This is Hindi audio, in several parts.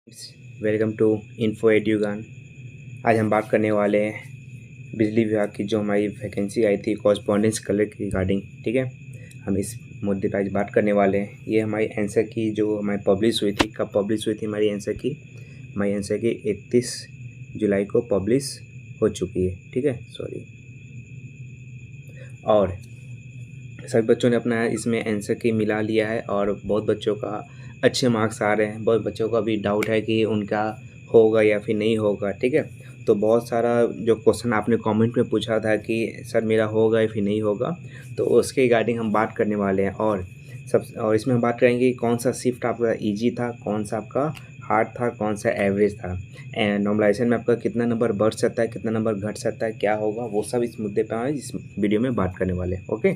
Welcome to info एड्यूगान। आज हम बात करने वाले हैं बिजली विभाग की जो हमारी वैकेंसी आई थी कॉरस्पॉन्डेंस कलर की रिगार्डिंग। ठीक है, हम इस मुद्दे पर आज बात करने वाले हैं। ये हमारी आंसर की जो हमारी पब्लिश हुई थी, कब पब्लिश हुई थी हमारी आंसर की 31 जुलाई को पब्लिश हो चुकी है। ठीक है, सॉरी। और सभी बच्चों ने अपना इसमें आंसर की मिला लिया है और बहुत बच्चों का अच्छे मार्क्स आ रहे हैं। बहुत बच्चों का भी डाउट है कि उनका होगा या फिर नहीं होगा। ठीक है, तो बहुत सारा जो क्वेश्चन आपने कमेंट में पूछा था कि सर मेरा होगा या फिर नहीं होगा, तो उसके रिगार्डिंग हम बात करने वाले हैं। और इसमें हम बात करेंगे कौन सा शिफ्ट आपका ईजी था, कौन सा आपका हार्ड था, कौन सा एवरेज था, नॉर्मलाइजेशन में आपका कितना नंबर बढ़ सकता है, कितना नंबर घट सकता है, क्या होगा, वो सब इस मुद्दे पर इस वीडियो में बात करने वाले हैं। ओके,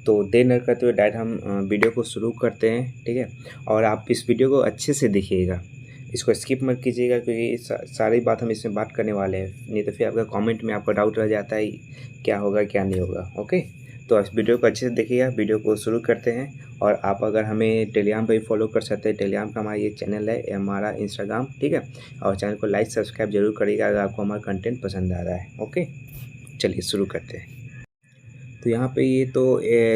तो देर न करते हुए डायरेक्ट हम वीडियो को शुरू करते हैं। ठीक है, और आप इस वीडियो को अच्छे से देखिएगा, इसको स्किप मत कीजिएगा क्योंकि सारी बात हम इसमें बात करने वाले हैं। नहीं तो फिर आपका कमेंट में आपका डाउट रह जाता है क्या होगा क्या नहीं होगा। ओके, तो इस वीडियो को अच्छे से देखिएगा। वीडियो को शुरू करते हैं। और आप अगर हमें टेलीग्राम पर भी फॉलो कर सकते हैं। टेलीग्राम का हमारा ये चैनल है, हमारा इंस्टाग्राम। ठीक है, और चैनल को लाइक सब्सक्राइब जरूर करिएगा अगर आपको हमारा कंटेंट पसंद आ रहा है। ओके, चलिए शुरू करते हैं। तो यहाँ पे ये तो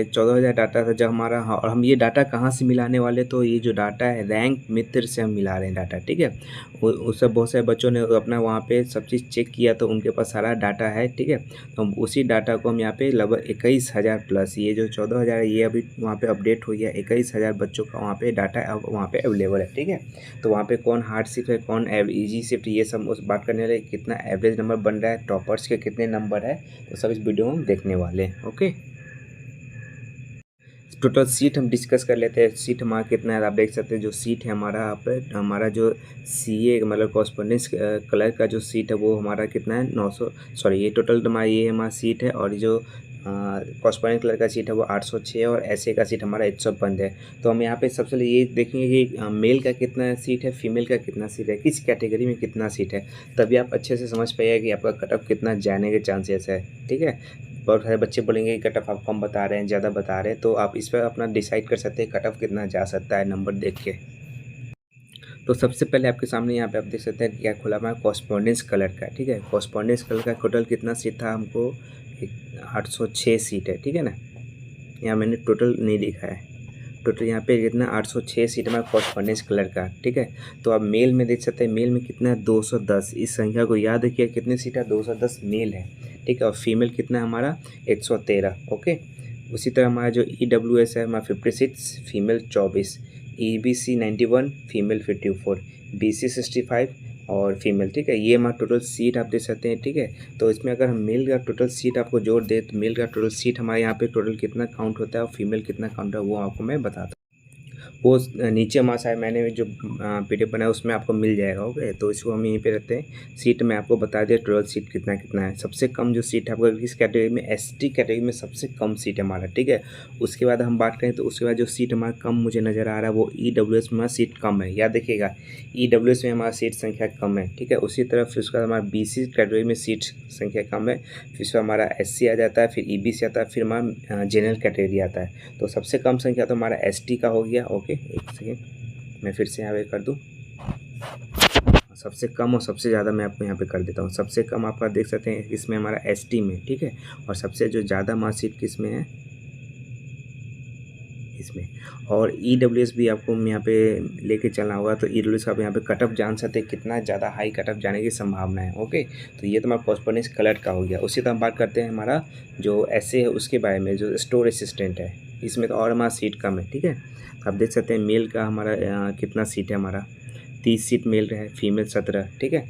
14,000 डाटा था जब हमारा। हाँ, और हम ये डाटा कहाँ से मिलाने वाले, तो ये जो डाटा है रैंक मित्र से हम मिला रहे हैं डाटा। ठीक है, उस सब बहुत सारे बच्चों ने अपना वहाँ पे सब चीज़ चेक किया तो उनके पास सारा डाटा है। ठीक है, तो हम उसी डाटा को हम यहाँ पे लगभग 21,000 प्लस, ये जो 14,000 है ये अभी वहाँ पे अपडेट हो गया। 21,000 बच्चों का वहाँ पे डाटा अब वहाँ पे अवेलेबल है। ठीक है, तो वहाँ पे कौन हार्ड शिफ्ट है, कौन ईजी शिफ्ट, ये सब उस बात करने वाले, कितना एवरेज नंबर बन रहा है, टॉपर्स के कितने नंबर है, तो सब इस वीडियो में हम देखने वाले हैं। ओके, टोटल सीट हम डिस्कस कर लेते हैं। सीट हमारा कितना है आप देख सकते हैं। जो सीट है हमारा यहाँ पे, हमारा जो सीए मतलब कॉरस्पॉन्डेंस कलर का जो सीट है वो हमारा कितना है 900, सॉरी ये टोटल हमारा ये हमारा सीट है। और जो कॉरस्पॉन्डेंस कलर का सीट है वो 806 और एसए का सीट हमारा 105 है। तो हम यहाँ पे सबसे पहले ये देखेंगे कि मेल का कितना सीट है, फीमेल का कितना सीट है, किस कैटेगरी में कितना सीट है, तभी आप अच्छे से समझ पाइएगा कि आपका कट ऑफ कितना जाने के चांसेस है। ठीक है, बहुत सारे बच्चे बोलेंगे कि कट ऑफ आप कम बता रहे हैं, ज़्यादा बता रहे हैं, तो आप इस पर अपना डिसाइड कर सकते हैं कट ऑफ कितना जा सकता है नंबर देख के। तो सबसे पहले आपके सामने यहाँ पे आप देख सकते हैं क्या खुला हुआ है, कॉरस्पॉन्डेंस कलर का। ठीक है, कॉरस्पॉन्डेंस कलर का टोटल कितना सीट था हमको, 806 सीट है। ठीक है ना, यहाँ मैंने टोटल नहीं लिखा है। टोटल यहाँ पे कितना 806 सीट हमारा कॉरस्पॉन्डेंस कलर का। ठीक है, तो आप मेल में देख सकते हैं, मेल में कितना है 210। इस संख्या को याद रखिए, कितनी सीट है 210 मेल है। ठीक है, और फीमेल कितना है हमारा 113। ओके, उसी तरह हमारा जो EWS है हमारा 56, फीमेल 24, EBC 91, फीमेल 54, BC 65 और फीमेल। ठीक है, ये हमारा टोटल सीट आप देख सकते हैं। ठीक है, तो इसमें अगर हम मेल का टोटल सीट आपको जोड़ दे तो मेल का टोटल सीट हमारे यहाँ पे टोटल कितना काउंट होता है और फीमेल कितना काउंट है वो आपको मैं बताता हूँ। वो नीचे हमारा शायद मैंने जो PDF बनाया उसमें आपको मिल जाएगा। ओके, तो इसको हम यहीं पे रखते हैं। सीट में आपको बता दिया टोटल सीट कितना कितना है। सबसे कम जो सीट है आपको किस कैटेगरी में, ST कैटेगरी में सबसे कम सीट है हमारा। ठीक है, उसके बाद हम बात करें तो उसके बाद जो सीट हमारा कम मुझे नज़र आ रहा है वो EWS में सीट कम है। याद देखिएगा, EWS में हमारा सीट संख्या कम है। ठीक है, उसी तरह फिर उसके बाद हमारा BC कैटेगरी में सीट संख्या कम है। फिर उसके बाद हमारा SC आ जाता है, फिर EBC आता है, फिर हमारा जनरल कैटेगरी आता है। तो सबसे कम संख्या तो हमारा ST का हो गया। ओके, एक सेकेंड मैं फिर से यहाँ पे कर दूँ। सबसे कम और सबसे ज़्यादा मैं आपको यहाँ पे कर देता हूँ। सबसे कम आपका देख सकते हैं इसमें हमारा ST में। ठीक है, और सबसे जो ज़्यादा हमारा सीट किस में है, इसमें। और EWS भी आपको यहाँ पे लेके चलना होगा। तो EWS का आप यहाँ पे कट ऑफ जान सकते हैं कितना ज़्यादा हाई कट ऑफ जाने की संभावना है। ओके, तो ये तो हमारा कॉरस्पॉन्डेंस कलर का हो गया। उसी तरह हम बात करते हैं हमारा जो ऐसे है उसके बारे में, जो स्टोर असिस्टेंट है, इसमें तो और हमारा सीट कम है। ठीक है, आप देख सकते हैं मेल का हमारा कितना सीट है, हमारा 30 सीट मेल है, फीमेल 17। ठीक है,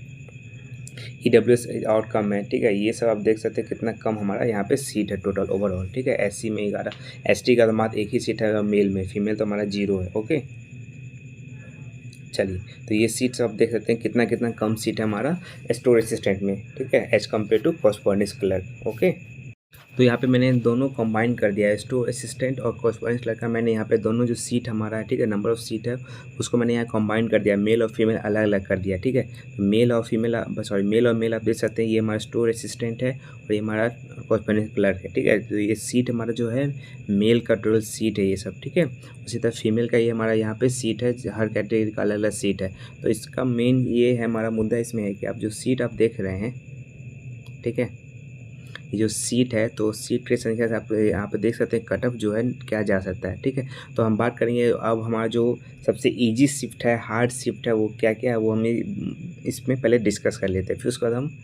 EWS और कम है। ठीक है, ये सब आप देख सकते हैं कितना कम हमारा यहाँ पे सीट है टोटल ओवरऑल। ठीक है, SC में 11, ST का तो मात्र एक ही सीट है मेल में, फीमेल तो हमारा 0 है। ओके, चलिए, तो ये सीट्स आप देख सकते हैं कितना कितना कम सीट है हमारा स्टोर असिस्टेंट में। ठीक है, as compare to correspondence clerk. Okay, तो यहाँ पे मैंने दोनों कंबाइन कर दिया है, स्टोर असिस्टेंट और कॉरेस्पॉन्डेंस क्लर्क का। मैंने यहाँ पे दोनों जो सीट हमारा है, ठीक है, नंबर ऑफ़ सीट है, उसको मैंने यहाँ कंबाइन कर दिया, मेल और फीमेल अलग अलग कर दिया, ठीक है। तो मेल और फीमेल, सॉरी, मेल और मेल आप देख सकते हैं, ये हमारा स्टोर असिस्टेंट है और ये हमारा कॉरेस्पॉन्डेंस क्लर्क है, ठीक है। तो ये सीट हमारा जो है मेल का टोटल सीट है ये सब, ठीक है। उसी तरह फीमेल का ये हमारा यहाँ पे सीट है, हर कैटेगरी का अलग अलग सीट है। तो इसका मेन ये है, हमारा मुद्दा इसमें है कि आप जो सीट आप देख रहे हैं, ठीक है, ये जो सीट है, तो सीट की संख्या से आप यहाँ पे देख सकते हैं कट ऑफ जो है क्या जा सकता है, ठीक है। तो हम बात करेंगे अब हमारा जो सबसे इजी शिफ्ट है, हार्ड शिफ्ट है, वो क्या क्या है वो हमें इसमें पहले डिस्कस कर लेते हैं, फिर उसके बाद हम।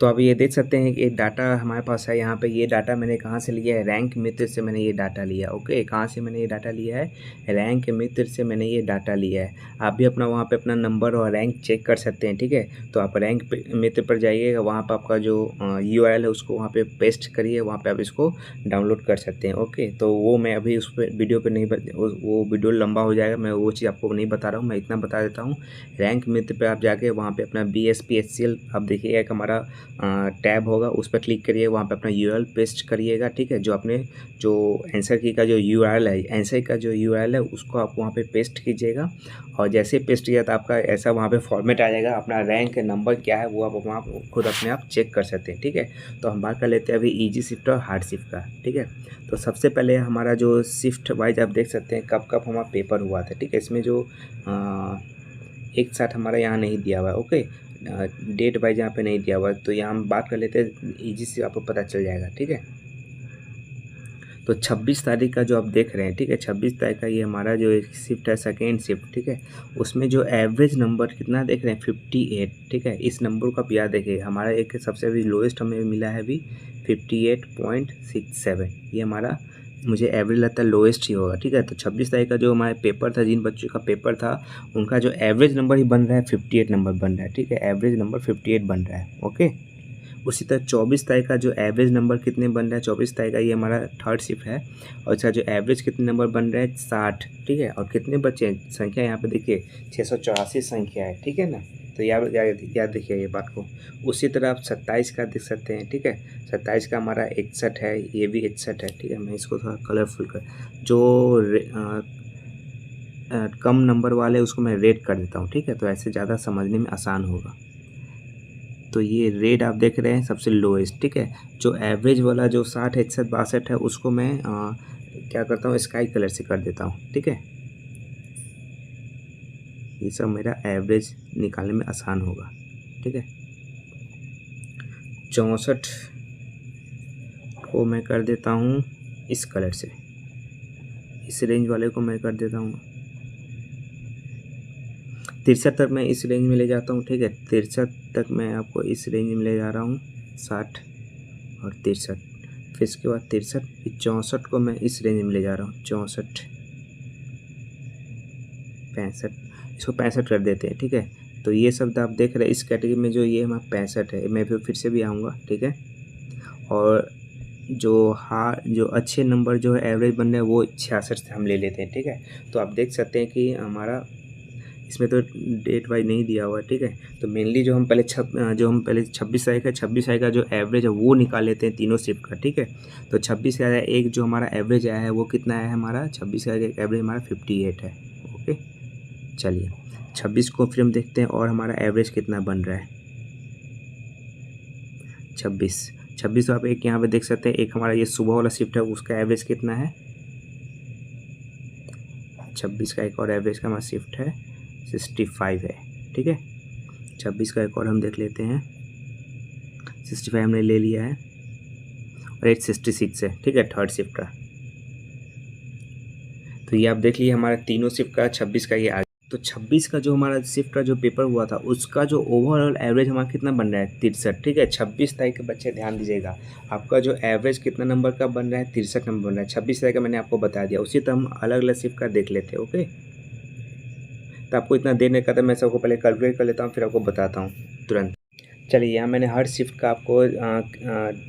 तो अब ये देख सकते हैं कि एक डाटा हमारे पास है यहाँ पे। ये डाटा मैंने कहाँ से लिया है, रैंक मित्र से मैंने ये डाटा लिया। ओके, कहाँ से मैंने ये डाटा लिया है, रैंक मित्र से मैंने ये डाटा लिया है। आप भी अपना वहाँ पे अपना नंबर और रैंक चेक कर सकते हैं, ठीक है। तो आप रैंक मित्र पर जाइएगा, वहाँ पर आपका जो URL है उसको वहाँ पे पेस्ट करिए, वहाँ पे आप इसको डाउनलोड कर सकते हैं। ओके, तो वो मैं अभी उस पर वीडियो पर नहीं वो वीडियो लंबा हो जाएगा, मैं वो चीज़ आपको नहीं बता रहा हूँ, मैं इतना बता देता हूँ। रैंक मित्र पर आप जाके वहाँ पर अपना BSPHCL आप देखिएगा कि हमारा टैब होगा, उस पर क्लिक करिए, वहाँ पे अपना URL पेस्ट करिएगा, ठीक है। जो आपने जो आंसर की का जो URL है, आंसर का जो URL है उसको आप वहाँ पे पेस्ट कीजिएगा, और जैसे पेस्ट किया तो आपका ऐसा वहाँ पे फॉर्मेट आ जाएगा। अपना रैंक नंबर क्या है वो आप वहाँ खुद अपने आप चेक कर सकते हैं, ठीक है। तो हम बात कर लेते हैं अभी ईजी शिफ्ट और हार्ड शिफ्ट का, ठीक है। तो सबसे पहले हमारा जो शिफ्ट वाइज आप देख सकते हैं कब कब हमारा पेपर हुआ था, ठीक है। इसमें जो एक साथ हमारा यहाँ नहीं दिया हुआ है, ओके, डेट वाइज यहाँ पे नहीं दिया हुआ है। तो यहाँ हम बात कर लेते हैं, ईजी से आपको पता चल जाएगा, ठीक है। तो 26 तारीख का जो आप देख रहे हैं, ठीक है, 26 तारीख का ये हमारा जो एक शिफ्ट है, सेकेंड शिफ्ट, ठीक है। उसमें जो एवरेज नंबर कितना देख रहे हैं, 58, ठीक है। इस नंबर का आप याद देखिए, हमारा एक सबसे अभी लोएस्ट हमें मिला है अभी 58.67, ये हमारा मुझे एवरेज लगता है लोएस्ट ही होगा, ठीक है। तो 26 तारीख का जो हमारा पेपर था, जिन बच्चों का पेपर था उनका जो एवरेज नंबर ही बन रहा है 58 नंबर बन रहा है, ठीक है। एवरेज नंबर 58 बन रहा है, ओके। उसी तरह 24 तारीख का जो एवरेज नंबर कितने बन रहा है, 24 तारीख का ये हमारा थर्ड शिफ्ट है, और इसका जो एवरेज कितने नंबर बन रहा है 60, ठीक है। और कितने बच्चे हैं, संख्या यहाँ पे देखिए 684 संख्या है, ठीक है ना। तो याद देखिए ये बात को। उसी तरह आप 27 का देख सकते हैं, ठीक है। 27 का हमारा 61 है, ये भी 61 है, ठीक है। मैं इसको थोड़ा कलरफुल कर, जो कम नंबर वाले उसको मैं रेड कर देता हूँ, ठीक है। तो ऐसे ज़्यादा समझने में आसान होगा। तो ये रेड आप देख रहे हैं सबसे लोएस्ट, ठीक है। जो एवरेज वाला जो 60, 61, 62 है उसको मैं क्या करता हूँ, स्काई कलर से कर देता हूँ, ठीक है। ये सब मेरा एवरेज निकालने में आसान होगा, ठीक है। 64 को मैं कर देता हूँ इस कलर से, इस रेंज वाले को मैं कर देता हूँ 63 तक, मैं इस रेंज में ले जाता हूँ, ठीक है। 63 तक मैं आपको इस रेंज में ले जा रहा हूँ, 60 और 63, फिर इसके बाद 63, 64 को मैं इस रेंज में ले जा रहा हूँ, 64, 65, इसको 65 कर देते हैं, ठीक है। तो ये शब्द आप देख रहे हैं इस कैटेगरी में, जो ये हमारा 65 है, मैं फिर से भी आऊँगा, ठीक है। और जो अच्छे नंबर जो है एवरेज बन रहे हैं वो 66 से हम ले लेते हैं, ठीक है। तो आप देख सकते हैं कि हमारा इसमें तो डेट वाइज नहीं दिया हुआ है, ठीक है। तो मेनली जो हम पहले 26 तारीख है, 26 तारीख का जो एवरेज है वो निकाल लेते हैं तीनों शिफ्ट का, ठीक है। तो 26 का एक जो हमारा एवरेज आया है वो कितना है, हमारा 26 का एक एवरेज हमारा 58 है, ओके। चलिए 26 को फिर हम देखते हैं और हमारा एवरेज कितना बन रहा है। 26 आप एक यहाँ पे देख सकते हैं, एक हमारा ये सुबह वाला शिफ्ट है उसका एवरेज कितना है, 26 का एक और एवरेज का हमारा शिफ्ट है 65 है, ठीक है। 26 का एक और हम देख लेते हैं, 65 हमने ले लिया है, और 866 है, ठीक है, थर्ड शिफ्ट का। तो ये आप देख लीजिए हमारा तीनों शिफ्ट का 26 का ये आ गया। तो 26 का जो हमारा शिफ्ट का जो पेपर हुआ था उसका जो ओवरऑल एवरेज हमारा कितना बन रहा है, 63, ठीक है। 26 तारीख के बच्चे ध्यान दीजिएगा, आपका जो एवरेज कितना नंबर का बन रहा है, 63 नंबर बन रहा है। 26 तारीख का मैंने आपको बता दिया, उसी तरह हम अलग अलग शिफ्ट का देख लेते हैं, ओके। तो आपको इतना देर नहीं करता, मैं सबको पहले कैलकुलेट कर लेता हूँ फिर आपको बताता हूँ तुरंत। चलिए यहाँ मैंने हर शिफ्ट का आपको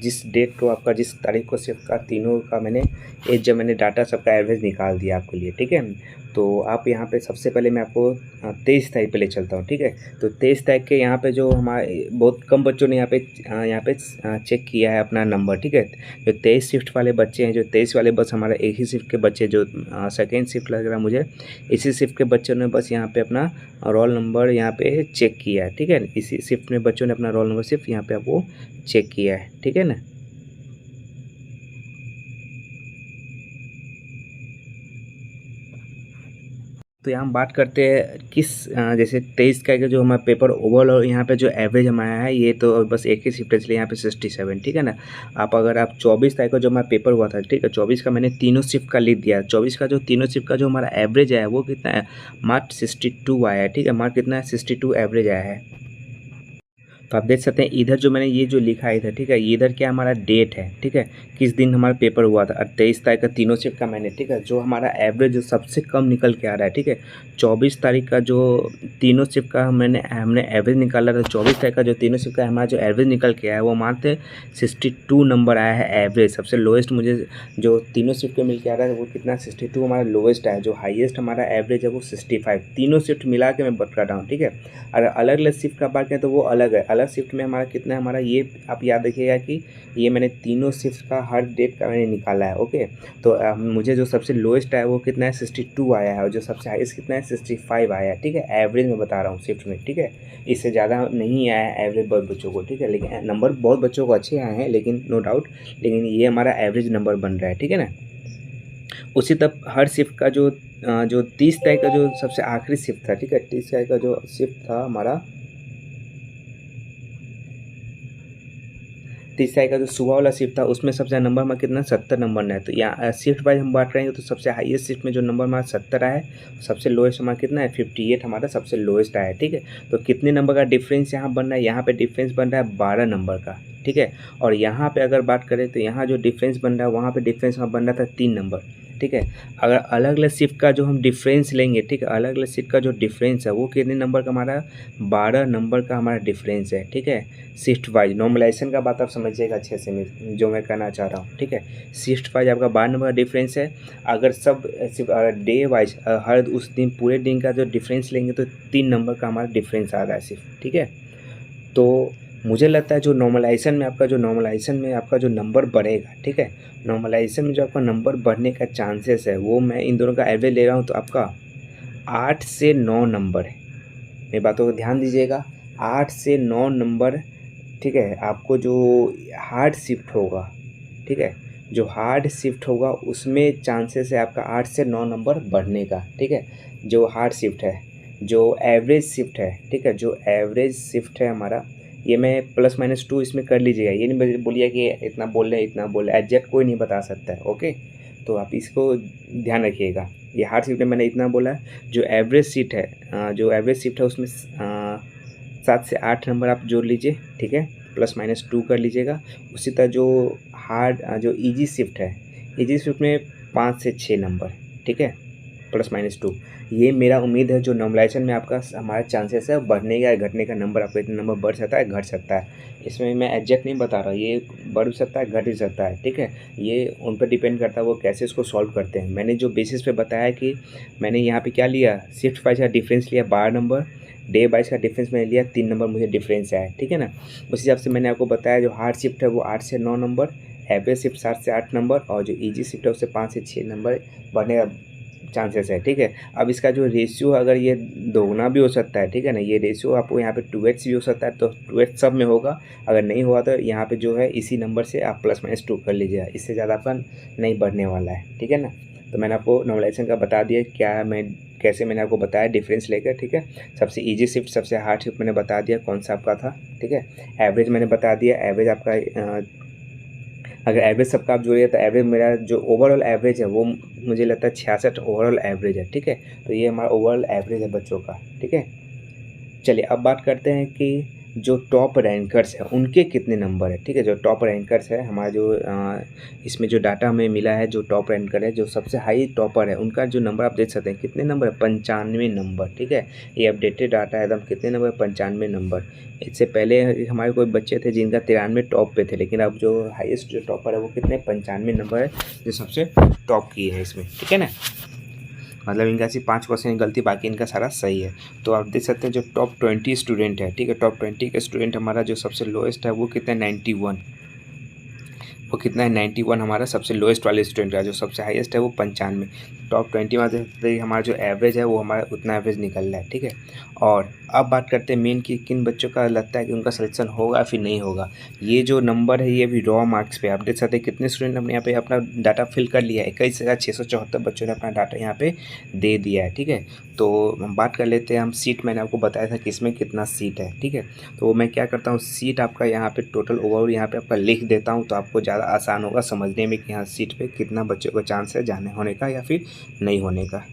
जिस डेट को आपका जिस तारीख को शिफ्ट का तीनों का मैंने जब मैंने डाटा सबका एवरेज निकाल दिया आपके लिए, ठीक है। तो आप यहाँ पे सबसे पहले मैं आपको 23 तारीख पे ले चलता हूँ, ठीक है। तो 23 तारीख के यहाँ पे जो हमारे बहुत कम बच्चों ने यहाँ पे चेक किया है अपना नंबर, ठीक है। जो 23 शिफ्ट वाले बच्चे हैं, जो 23 वाले बस हमारा एक ही शिफ्ट के बच्चे, जो सेकेंड शिफ्ट लग रहा है मुझे, इसी शिफ्ट के बच्चों ने बस यहाँ पे अपना रोल नंबर यहाँ पे चेक किया है, ठीक है। इसी शिफ्ट में बच्चों ने अपना रोल नंबर सिर्फ यहाँ पे आपको चेक किया है, ठीक है ना। तो यहाँ हम बात करते हैं किस जैसे 23 का जो हमारा पेपर ओवरऑल और यहाँ पे जो एवरेज हमारा है, ये तो बस एक ही शिफ्ट है इसलिए यहाँ पे 67, ठीक है ना। अगर आप 24 तारीख को जो हमारा पेपर हुआ था, ठीक है, 24 का मैंने तीनों शिफ्ट का लिख दिया। 24 का जो तीनों शिफ्ट का जो हमारा एवरेज है वो कितना है, मार्क 62 आया है, ठीक है। मार्क कितना है, 62 एवरेज आया है। तो आप देख सकते हैं इधर जो मैंने ये जो लिखा है इधर, ठीक है, इधर क्या हमारा डेट है, ठीक है, किस दिन हमारा पेपर हुआ था, 23 तारीख का तीनों शिफ्ट का मैंने, ठीक है। जो हमारा एवरेज जो सबसे कम निकल के आ रहा है, ठीक है, 24 तारीख का जो तीनों शिफ्ट का हमने एवरेज निकाला था। 24 तारीख का जो तीनों शिफ्ट का हमारा जो एवरेज निकल के आया है वो मानते 62 नंबर आया है एवरेज। सबसे लोएस्ट मुझे जो तीनों शिफ्ट के मिल के आ रहा है वो कितना, 62 हमारा लोएस्ट है। जो हाईएस्ट हमारा एवरेज है वो 65। तीनों शिफ्ट मिला के मैं बता रहा हूँ, ठीक है। अगर अलग अलग शिफ्ट का बात करें तो वो अलग है। अलग शिफ्ट में हमारा कितना है, हमारा ये आप याद रखिएगा कि ये मैंने तीनों शिफ्ट का हर डेट का मैंने निकाला है, ओके। तो मुझे जो सबसे लोएस्ट है वो कितना है, 62 आया है, और जो सबसे हाईएस्ट कितना है, 65 आया है, ठीक है। एवरेज में बता रहा हूँ शिफ्ट में, ठीक है। इससे ज़्यादा नहीं आया है एवरेज बहुत बच्चों को, ठीक है। लेकिन नंबर बहुत बच्चों को अच्छे आए हैं, लेकिन नो डाउट, लेकिन ये हमारा एवरेज नंबर बन रहा है, ठीक है ना। उसी तब हर शिफ्ट का जो 30 तारीख का जो सबसे आखिरी शिफ्ट था, ठीक है, 30 तारीख का जो शिफ्ट था हमारा, 30 तारीख का जो सुबह वाला शिफ्ट था उसमें सबसे नंबर हमारा कितना, 70 नंबर है। तो यहाँ शिफ्ट वाइज हम बात करेंगे तो सबसे हाईएस्ट शिफ्ट में जो नंबर हमारा 70 आया है, सबसे लोएस्ट हमारा कितना है, 58 हमारा सबसे लोएस्ट आया है, ठीक है। तो कितने नंबर का डिफरेंस यहाँ बन रहा है, यहाँ पे डिफरेंस बन रहा है 12 नंबर का, ठीक है। और यहाँ पे अगर बात करें तो यहाँ जो डिफरेंस बन रहा है वहाँ पे डिफरेंस बन रहा था 3 नंबर, ठीक है। अगर अलग अलग शिफ्ट का जो हम डिफरेंस लेंगे, ठीक है, अलग अलग शिफ्ट का जो डिफरेंस है वो कितने नंबर का, हमारा 12 नंबर का हमारा डिफरेंस है, ठीक है। शिफ्ट वाइज नॉर्मलाइजेशन का बात आप समझिएगा अच्छे से, जो मैं कहना चाह रहा हूँ, ठीक है। शिफ्ट वाइज आपका 12 नंबर का डिफरेंस है। अगर सब सिर्फ डे वाइज हर उस दिन पूरे दिन का जो डिफरेंस लेंगे तो 3 नंबर का हमारा डिफरेंस आ रहा है सिर्फ, ठीक है। तो मुझे लगता है जो नॉर्मलाइजेशन में आपका जो नंबर बढ़ेगा, ठीक है, नॉर्मलाइजेशन में जो आपका नंबर बढ़ने का चांसेस है वो मैं इन दोनों का एवरेज ले रहा हूँ, तो आपका 8 से 9 नंबर है। मेरी बातों को ध्यान दीजिएगा, 8 से 9 नंबर, ठीक है। आपको जो हार्ड शिफ्ट होगा, ठीक है, जो हार्ड शिफ्ट होगा उसमें चांसेस है आपका 8 से 9 नंबर बढ़ने का, ठीक है। जो हार्ड शिफ्ट है, जो एवरेज शिफ्ट है, ठीक है, जो एवरेज शिफ्ट है हमारा, ये मैं +-2 इसमें कर लीजिएगा। ये नहीं बोलिए कि इतना बोल रहे एग्जैक्ट कोई नहीं बता सकता है, ओके। तो आप इसको ध्यान रखिएगा। ये हार्ड शिफ्ट में मैंने इतना बोला है। जो एवरेज शिफ्ट है उसमें 7 से 8 नंबर आप जोड़ लीजिए, ठीक है, +-2 कर लीजिएगा। उसी तरह जो ईजी शिफ्ट है, ईजी शिफ्ट में 5 से 6 नंबर, ठीक है, +-2। ये मेरा उम्मीद है जो नॉर्मलाइजेशन में आपका हमारा चांसेस है बढ़ने या घटने का नंबर, आपका इतना नंबर बढ़ सकता है, घट सकता है। इसमें मैं एग्जैक्ट नहीं बता रहा, ये बढ़ भी सकता है, घट भी सकता है, ठीक है। ये उन पर डिपेंड करता है वो कैसे इसको सॉल्व करते हैं। मैंने जो बेसिस पे बताया कि मैंने यहाँ पे क्या लिया, शिफ्ट वाइज का डिफरेंस लिया 12 नंबर, डे वाइज का डिफरेंस मैंने लिया 3 नंबर, मुझे डिफरेंस आया, ठीक है ना। उस हिसाब से मैंने आपको बताया जो हार्ड शिफ्ट है वो 8 से 9 नंबर, एवरेज शिफ्ट 7 से 8 नंबर, और जो ईजी शिफ्ट है उससे 5 से 6 नंबर बढ़ने का चांसेस है, ठीक है। अब इसका जो रेशियो अगर ये दोगुना भी हो सकता है, ठीक है ना, ये रेशियो आपको यहाँ पे 2x भी हो सकता है, तो 2x सब में होगा। अगर नहीं हुआ तो यहाँ पे जो है इसी नंबर से आप +-2 कर लीजिएगा, इससे ज़्यादा आपका नहीं बढ़ने वाला है, ठीक है ना। तो मैंने आपको नॉर्मलाइजेशन का बता दिया, कैसे मैंने आपको बताया डिफरेंस लेकर, ठीक है। सबसे ईजी शिफ्ट, सबसे हार्ड शिफ्ट मैंने बता दिया कौन सा आपका था, ठीक है। एवरेज मैंने बता दिया, एवरेज आपका अगर एवरेज सबका आप जोड़िए तो एवरेज मेरा जो ओवरऑल एवरेज है वो मुझे लगता है 66 ओवरऑल एवरेज है, ठीक है। तो ये हमारा ओवरऑल एवरेज है बच्चों का, ठीक है। चलिए अब बात करते हैं कि जो टॉप रैंकर्स हैं उनके कितने नंबर है, ठीक है। जो टॉप रैंकर्स है हमारा इसमें जो डाटा हमें मिला है, जो टॉप रैंकर है, जो सबसे हाई टॉपर है, उनका जो नंबर आप देख सकते हैं कितने नंबर है, 95 नंबर, ठीक है। ये अपडेटेड डाटा है एकदम, कितने नंबर, 95 नंबर। इससे पहले हमारे कोई बच्चे थे जिनका 93 टॉप पे थे, लेकिन अब जो हाईएस्ट जो टॉपर है वो कितने, 95 नंबर है, जो सबसे टॉप की है इसमें, ठीक है ना। मतलब इनका सिर्फ 5% गलती, बाकी इनका सारा सही है। तो आप देख सकते हैं जो टॉप 20 स्टूडेंट है, ठीक है, टॉप 20 का स्टूडेंट हमारा जो सबसे लोएस्ट है वो कितना है 91, वो कितना है 91 हमारा सबसे लोएस्ट वाले स्टूडेंट का। जो सबसे हाईएस्ट है वो 95। टॉप 20 में देखते हमारा जो एवरेज है वो हमारा उतना एवरेज निकल रहा है, ठीक है। और अब बात करते हैं मेन कि किन बच्चों का लगता है कि उनका सिलेक्शन होगा फिर नहीं होगा। ये जो नंबर है ये भी रॉ मार्क्स पे आप देख सकते हैं कितने स्टूडेंट हमने यहाँ पे अपना डाटा फिल कर लिया है। 21,674 बच्चों ने अपना डाटा यहाँ पे दे दिया है, ठीक है। तो हम बात कर लेते हैं, हम सीट मैंने आपको बताया था कि इसमें कितना सीट है, ठीक है। तो मैं क्या करता हूँ, सीट आपका यहाँ पे टोटल ओवरऑल यहाँ पे आपका लिख देता हूँ, तो आपको ज़्यादा आसान होगा समझने में कि यहाँ सीट पे कितना बच्चों का चांस है जाने होने का या फिर नहीं होने का।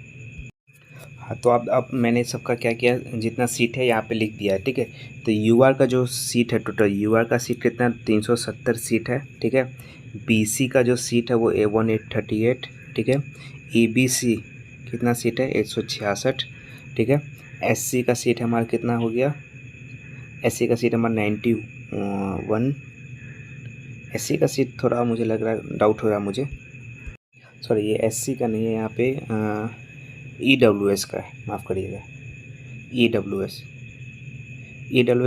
हाँ, तो अब मैंने सबका क्या किया, जितना सीट है यहाँ पे लिख दिया है, ठीक है। तो यूआर का जो सीट है टोटल, यूआर का सीट कितना 370 सीट है, ठीक है। बीसी का जो सीट है वो A1838, ठीक है। ईबीसी कितना सीट है 166, ठीक है। एससी का सीट हमारा कितना हो गया, एससी का सीट हमारा 91। एससी का सीट थोड़ा मुझे लग रहा है, डाउट हो रहा है मुझे, सॉरी ये एससी का नहीं है, यहाँ पे ईडब्ल्यूएस का है, माफ़ करिएगा, ईडब्ल्यूएस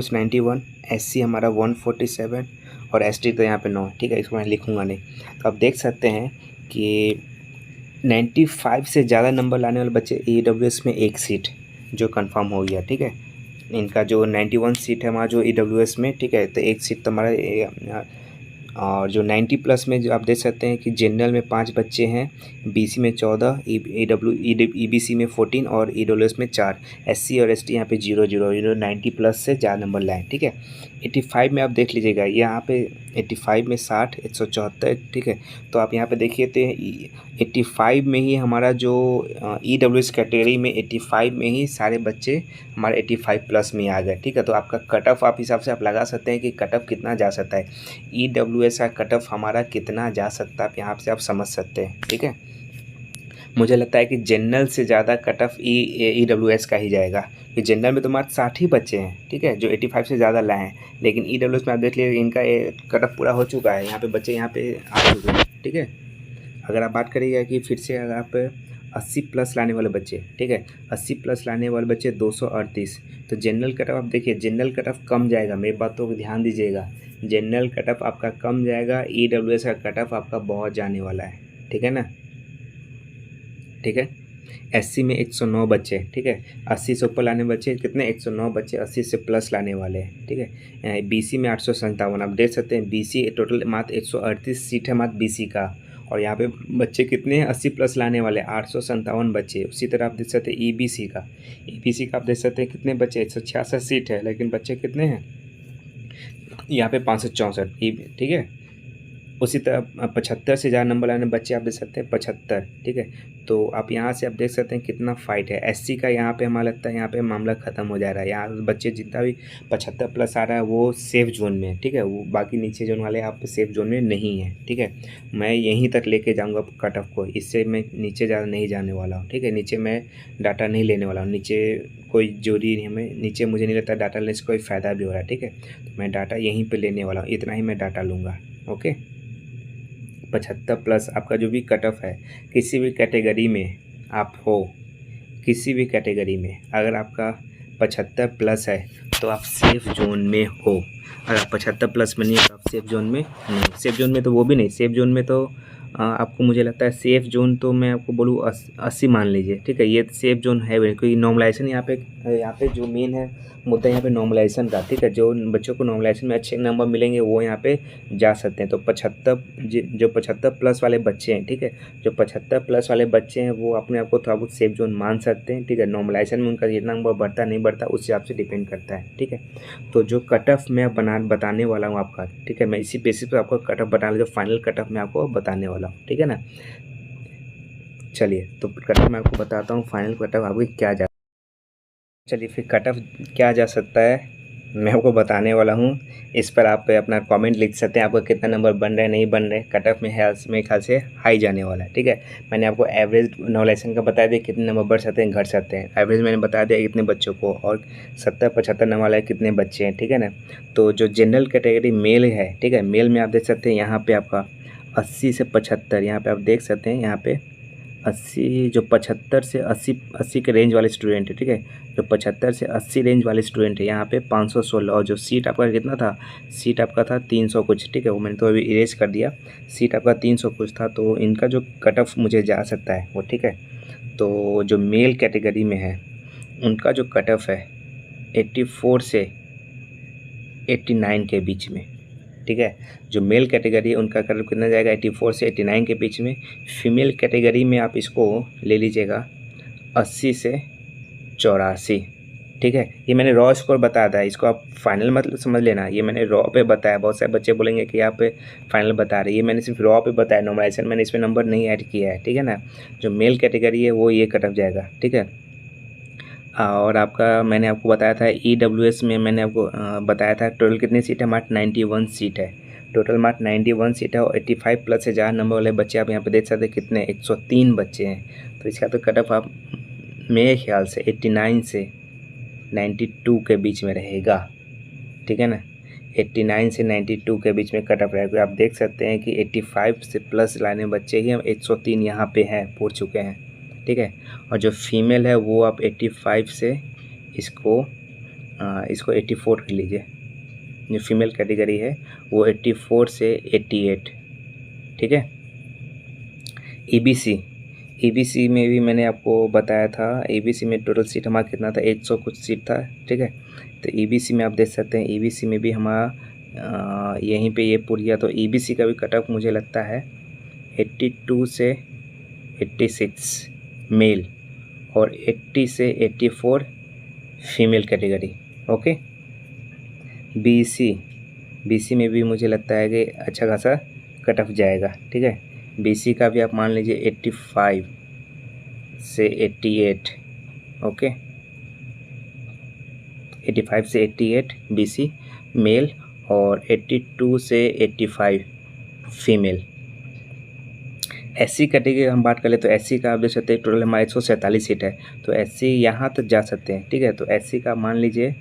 91, एससी हमारा 147 और एसटी तो यहाँ पे 9, ठीक है। इसको मैं लिखूँगा नहीं। तो आप देख सकते हैं कि 95 से ज़्यादा नंबर लाने वाले बच्चे ईडब्ल्यूएस में एक सीट जो कंफर्म हो गया, ठीक है। इनका जो 91 सीट है हमारा जो ईडब्ल्यूएस में, ठीक है, तो एक सीट तो हमारा। और जो 90 प्लस में जो आप देख सकते हैं कि जनरल में 5 बच्चे हैं, बीसी में 14, ईबीसी में 14 और ईडब्ल्यूएस में 4। एससी और एसटी यहाँ पे 0 90 प्लस से ज़्यादा नंबर लाएँ, ठीक है। 85 में आप देख लीजिएगा, यहाँ पे 85 में 60, 174, ठीक है। तो आप यहाँ पे देखिए तो 85 में ही हमारा जो ईडब्ल्यूएस कैटेगरी में 85 में ही सारे बच्चे हमारे 85 प्लस में आ गए, ठीक है। तो आपका कट ऑफ आप हिसाब से आप लगा सकते हैं कि कट ऑफ कितना जा सकता है, ईडब्ल्यूएस का कट ऑफ हमारा कितना जा सकता है, आप यहाँ से आप समझ सकते हैं, ठीक है। मुझे लगता है कि जनरल से ज़्यादा कट ऑफ ईडब्ल्यूएस का ही जाएगा, कि जनरल में तो हमारे 60 ही बच्चे हैं, ठीक है, जो 85 से ज़्यादा लाए हैं। लेकिन ईडब्ल्यूएस में आप देख लीजिए इनका कट ऑफ पूरा हो चुका है, यहाँ पे बच्चे यहाँ पे आ चुके हैं, ठीक है। अगर आप बात करिएगा कि फिर से अगर आप 80 प्लस लाने वाले बच्चे, ठीक है, 80 प्लस लाने वाले बच्चे 238, तो जनरल कट ऑफ आप देखिए, जनरल कट ऑफ कम जाएगा, मेरी बातों को ध्यान दीजिएगा, जनरल कट ऑफ आपका कम जाएगा, ईडब्ल्यूएस का कट ऑफ आपका बहुत जाने वाला है, ठीक है ना, ठीक है। एससी में 109 बच्चे, ठीक है, 80 से ऊपर लाने बच्चे कितने 109 बच्चे 80 से प्लस लाने वाले हैं, ठीक है। बीसी में 857, आप देख सकते हैं बीसी टोटल मात्र 138 सीट है मात्र बीसी का, और यहाँ पे बच्चे कितने हैं 80 प्लस लाने वाले 857 बच्चे। उसी तरह आप देख सकते हैं ईबीसी का आप देख सकते हैं कितने बच्चे 166 सीट है, लेकिन बच्चे कितने हैं यहाँ पे 564, ठीक है। उसी तरह 75 से ज़्यादा नंबर लाने बच्चे आप देख सकते हैं 75, ठीक है। तो आप यहाँ से आप देख सकते हैं कितना फाइट है। एससी का यहाँ पे हमारा लगता है यहाँ पे मामला ख़त्म हो जा रहा है, यहाँ बच्चे जितना भी 75 प्लस आ रहा है वो सेफ़ जोन में है, ठीक है। वो बाकी नीचे जोन वाले आप सेफ़ जोन में नहीं है, ठीक है। मैं यहीं तक लेके जाऊँगा कट ऑफ को, इससे मैं नीचे ज़्यादा नहीं जाने वाला हूँ, ठीक है। नीचे मैं डाटा नहीं लेने वाला हूँ, नीचे कोई जरूरी नहीं हमें, नीचे मुझे नहीं लगता डाटा लेने से कोई फ़ायदा भी हो रहा है, ठीक है। तो मैं डाटा यहीं पर लेने वाला हूँ, इतना ही मैं डाटा लूँगा, ओके। 75 प्लस आपका जो भी कट ऑफ है, किसी भी कैटेगरी में आप हो, किसी भी कैटेगरी में अगर आपका 75 प्लस है तो आप सेफ़ जोन में हो। अगर आप 75 प्लस में नहीं है तो आप सेफ़ जोन में नहीं। सेफ़ जोन में तो वो भी नहीं, सेफ़ जोन में तो आपको मुझे लगता है सेफ़ जोन तो मैं आपको बोलूँ 80 मान लीजिए, ठीक है। ये सेफ़ जोन है क्योंकि नॉर्मलाइजेशन यहाँ पे जो मेन है मुद्दा यहाँ पे नॉर्मलाइजेशन का, ठीक है। जो बच्चों को नॉर्मलाइजेशन में अच्छे नंबर मिलेंगे वो यहाँ पे जा सकते हैं। तो 75 जो 75 प्लस वाले बच्चे हैं, ठीक है, जो 75 प्लस वाले बच्चे हैं वो अपने आप को थोड़ा बहुत सेफ़ जोन मान सकते हैं, ठीक है। नॉर्मलाइजेशन में उनका जितना नंबर बढ़ता नहीं बढ़ता उस हिसाब से डिपेंड करता है, ठीक है। तो जो कट ऑफ मैं बताने वाला हूँ आपका, ठीक है, मैं इसी बेसिस पर आपको कट ऑफ बताने, जो फाइनल कट ऑफ मैं आपको बताने वाला हूँ, ठीक है ना। चलिए तो कट ऑफ मैं आपको बताता हूँ, फाइनल कट ऑफ आपकी क्या जा, चलिए फिर कट ऑफ क्या जा सकता है मैं आपको बताने वाला हूँ। इस पर आप अपना कमेंट लिख सकते हैं, आपका कितना नंबर बन रहा है नहीं बन रहे। कट ऑफ में है मेरे ख्याल से हाई जाने वाला है, ठीक है। मैंने आपको एवरेज नॉलेज का बता दिया कितने नंबर बढ़ सकते हैं घट सकते हैं, एवरेज मैंने बता दिया कितने बच्चों को, और 70-75 नंबर वाले कितने बच्चे हैं, ठीक है ना। तो जो जनरल कैटेगरी मेल है, ठीक है, मेल में आप देख सकते हैं यहाँ पर आपका 80 से 75, यहाँ पर आप देख सकते हैं यहाँ पे 80 जो 75 से 80 के रेंज वाले स्टूडेंट है, ठीक है, जो 75 से 80 रेंज वाले स्टूडेंट है यहाँ पे 516, और जो सीट आपका कितना था, सीट आपका था 300 कुछ, ठीक है, वो मैंने तो अभी इरेज कर दिया, सीट आपका 300 कुछ था। तो इनका जो कट ऑफ मुझे जा सकता है वो, ठीक है, तो जो मेल कैटेगरी में है उनका जो कट ऑफ है 84 से 89 के बीच में, ठीक है। जो मेल कैटेगरी है उनका कट ऑफ कितना जाएगा, 84 से 89 के बीच में। फीमेल कैटेगरी में आप इसको ले लीजिएगा 80 से 84, ठीक है। ये मैंने रॉ स्कोर बताया था, इसको आप फाइनल मतलब समझ लेना, ये मैंने रॉ पे बताया। बहुत सारे बच्चे बोलेंगे कि आप फाइनल बता रहे, ये मैंने सिर्फ रॉ पे बताया, नॉर्मलाइजेशन मैंने इसमें नंबर नहीं ऐड किया है, ठीक है ना। जो मेल कैटेगरी है वो ये कट ऑफ जाएगा, ठीक है। और आपका मैंने आपको बताया था EWS में, मैंने आपको बताया था टोटल कितनी सीट है, हमारा 91 सीट है, टोटल मार्क 91 सीट है। और 85 प्लस से ज़्यादा नंबर वाले बच्चे आप यहाँ पे देख सकते हैं कितने, 103 बच्चे हैं। तो इसका तो कट ऑफ आप मेरे ख्याल से 89 से 92 के बीच में रहेगा, ठीक है ना। 89 से 92 के बीच में कट ऑफ रहेगा। आप देख सकते हैं कि 85 से प्लस लाने बच्चे ही हम 103 यहाँ पे हैं, पूछ चुके हैं, ठीक है। और जो फीमेल है वो आप 85 से इसको 84 कर लीजिए। जो फीमेल कैटेगरी है वो 84 से 88, ठीक है। EBC में भी मैंने आपको बताया था, EBC में टोटल सीट हमारा कितना था, 100 कुछ सीट था, ठीक है। तो EBC में आप देख सकते हैं, EBC में भी हमारा यहीं पे ये पूछ गया। तो EBC का भी कट ऑफ मुझे लगता है 82 से 86 मेल और 80 से 84 फीमेल कैटेगरी, ओके। BC में भी मुझे लगता है कि अच्छा खासा कट ऑफ जाएगा, ठीक है। BC का भी आप मान लीजिए 85 से 88, ओके, 85 से 88 BC मेल और 82 से 85 फीमेल। SC कैटेगरी हम बात कर ले तो SC का आप देख सकते हैं टोटल हमारा 147 सीट है, तो SC यहाँ तक जा सकते हैं, ठीक है। तो SC का मान लीजिए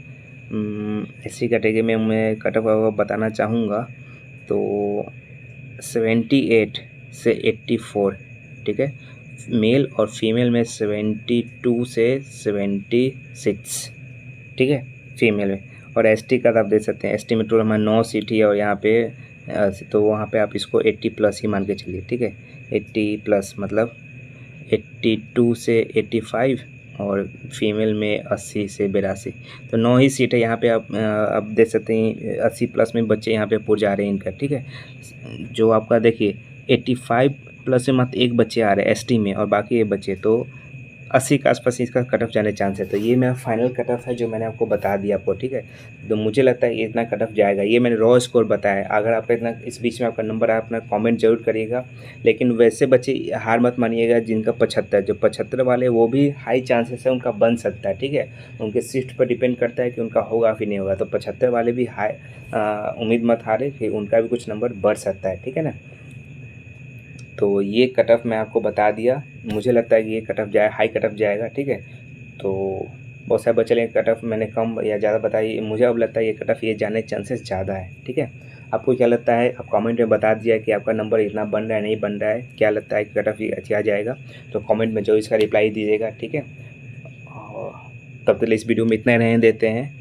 SC कैटेगरी में मैं कट ऑफ बताना चाहूँगा तो 78 से 84, ठीक है। मेल और फीमेल में 72 से 76, ठीक है, फीमेल में। और ST का आप देख सकते हैं, ST में टोटल हमारा 9 सीट ही है, और यहाँ पे तो वहाँ पे आप इसको 80 प्लस ही मान के चलिए, ठीक है। 80 प्लस मतलब 82 से 85 और फीमेल में 80 से 82, तो 9 ही सीट है यहाँ पे। आप देख सकते हैं 80 प्लस में बच्चे यहाँ पे पूछ जा रहे हैं इनका, ठीक है। जो आपका देखिए 85 प्लस में मात्र एक बच्चे आ रहे हैं ST में, और बाकी ये बच्चे तो 80 के आसपास इसका कट ऑफ जाने चांस है। तो ये मेरा फाइनल कट ऑफ है जो मैंने आपको बता दिया आपको, ठीक है। तो मुझे लगता है इतना कट ऑफ जाएगा, ये मैंने रॉ स्कोर बताया। अगर आपका इतना इस बीच में आपका नंबर आया, अपना कमेंट जरूर करिएगा। लेकिन वैसे बच्चे हार मत मानिएगा जिनका 75, जो 75 वाले वो भी हाई चांसेस है उनका बन सकता है, ठीक है। उनके शिफ्ट पर डिपेंड करता है कि उनका होगा फिर नहीं होगा। तो 75 वाले भी हाई उम्मीद मत हारे कि उनका भी कुछ नंबर बढ़ सकता है, ठीक है ना। तो ये कट ऑफ मैं आपको बता दिया, मुझे लगता है कि ये cut off high cut off जाएगा, ठीक है। तो बहुत सारे बच्चे लेकिन कट ऑफ मैंने कम या ज़्यादा बताई, मुझे अब लगता है ये कट ऑफ ये जाने के चांसेस ज़्यादा है, ठीक है। आपको क्या लगता है, आप कमेंट में बता दीजिए कि आपका नंबर इतना बन रहा है नहीं बन रहा है, क्या लगता है कि कट ऑफ अच्छा जाएगा। तो कमेंट में जो इसका रिप्लाई दीजिएगा, ठीक है। और तब तक इस वीडियो में इतना रहने देते हैं,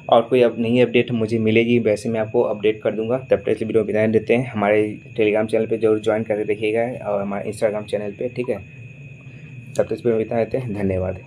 और कोई अब नई अपडेट मुझे मिलेगी वैसे मैं आपको अपडेट कर दूंगा। तब तक इस वीडियो में विदाई देते हैं। हमारे टेलीग्राम चैनल पे जरूर ज्वाइन करके देखिएगा और हमारे इंस्टाग्राम चैनल पे, ठीक है। तब तक इस वीडियो में विदाई देते हैं, धन्यवाद।